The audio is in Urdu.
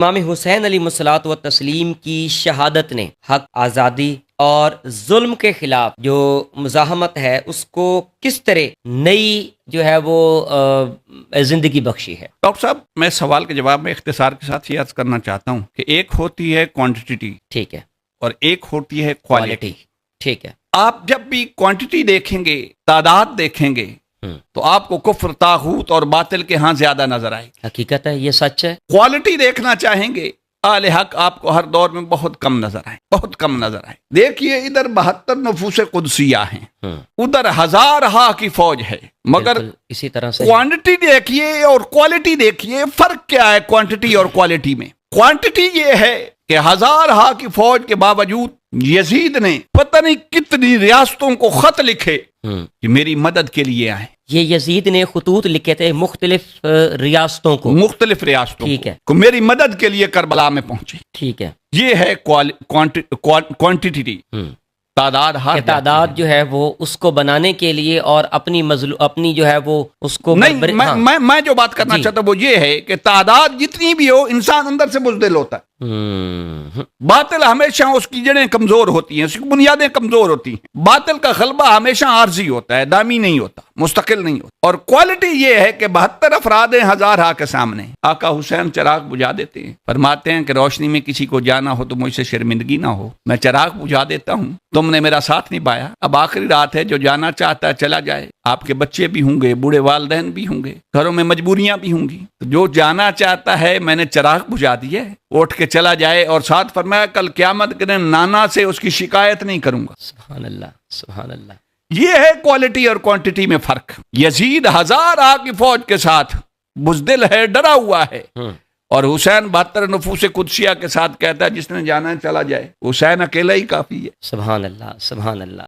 امام حسین علیہ الصلوۃ والتسلیم کی شہادت نے حق، آزادی اور ظلم کے خلاف جو مزاحمت ہے اس کو کس طرح نئی جو ہے وہ زندگی بخشی ہے؟ ڈاکٹر صاحب، میں سوال کے جواب میں اختصار کے ساتھ یہ عرض کرنا چاہتا ہوں کہ ایک ہوتی ہے کوانٹٹی ٹھیک ہے، اور ایک ہوتی ہے کوالٹی۔ ٹھیک ہے، آپ جب بھی کوانٹٹی دیکھیں گے، تعداد دیکھیں گے، تو آپ کو کفر، طاغوت اور باطل کے ہاں زیادہ نظر آئے گی۔ حقیقت ہے، یہ سچ ہے۔ کوالٹی دیکھنا چاہیں گے، اہل حق آپ کو ہر دور میں بہت کم نظر آئے، بہت کم نظر آئے۔ دیکھیے، ادھر 72 نفوس قدسیہ ہیں، ادھر 1000 ہا کی فوج ہے، مگر اسی طرح سے کوانٹٹی دیکھیے اور کوالٹی دیکھیے، فرق کیا ہے کوانٹٹی اور کوالٹی میں؟ کوانٹٹی یہ ہے کہ 1000 ہا کی فوج کے باوجود یزید نے پتہ نہیں کتنی ریاستوں کو خط لکھے کہ میری مدد کے لیے آئیں۔ یہ یزید نے خطوط لکھے تھے مختلف ریاستوں کو، مختلف ریاستوں ٹھیک ہے، کو میری مدد کے لیے کربلا میں پہنچے۔ ٹھیک ہے، یہ ہے کوانٹٹی، تعداد جو ہے وہ اس کو بنانے کے لیے اور اپنی جو ہے وہ اس کو نہیں، میں جو بات کرنا چاہتا ہوں وہ یہ ہے کہ تعداد جتنی بھی ہو، انسان اندر سے بزدل ہوتا ہے۔ باطل ہمیشہ اس کی جڑیں کمزور ہوتی ہیں، اس کی بنیادیں کمزور ہوتی ہیں۔ باطل کا غلبہ ہمیشہ عارضی ہوتا ہے، دامی نہیں ہوتا، مستقل نہیں ہوتا۔ اور کوالٹی یہ ہے کہ 72 افراد ہیں 1000 ہا کے سامنے، آقا حسین چراغ بجھا دیتے ہیں، فرماتے ہیں کہ روشنی میں کسی کو جانا ہو تو مجھ سے شرمندگی نہ ہو، میں چراغ بجھا دیتا ہوں، تم نے میرا ساتھ نبھایا، اب آخری رات ہے، جو جانا چاہتا ہے چلا جائے۔ آپ کے بچے بھی ہوں گے، بوڑھے والدین بھی ہوں گے، گھروں میں مجبوریاں بھی ہوں گی، تو جو جانا چاہتا ہے میں نے چراغ بجھا دیا ہے، اٹھ کے چلا جائے۔ اور ساتھ فرمایا کل قیامت کے دن نانا سے اس کی شکایت نہیں کروں گا۔ سبحان اللہ، سبحان اللہ۔ یہ ہے کوالٹی اور کوانٹٹی میں فرق۔ یزید 1000 ہا کی فوج کے ساتھ بزدل ہے، ڈرا ہوا ہے، اور حسین 72 نفوس قدسیہ کے ساتھ کہتا ہے جس نے جانا ہے چلا جائے۔ حسین اکیلا ہی کافی ہے۔ سبحان اللہ، سبحان اللہ۔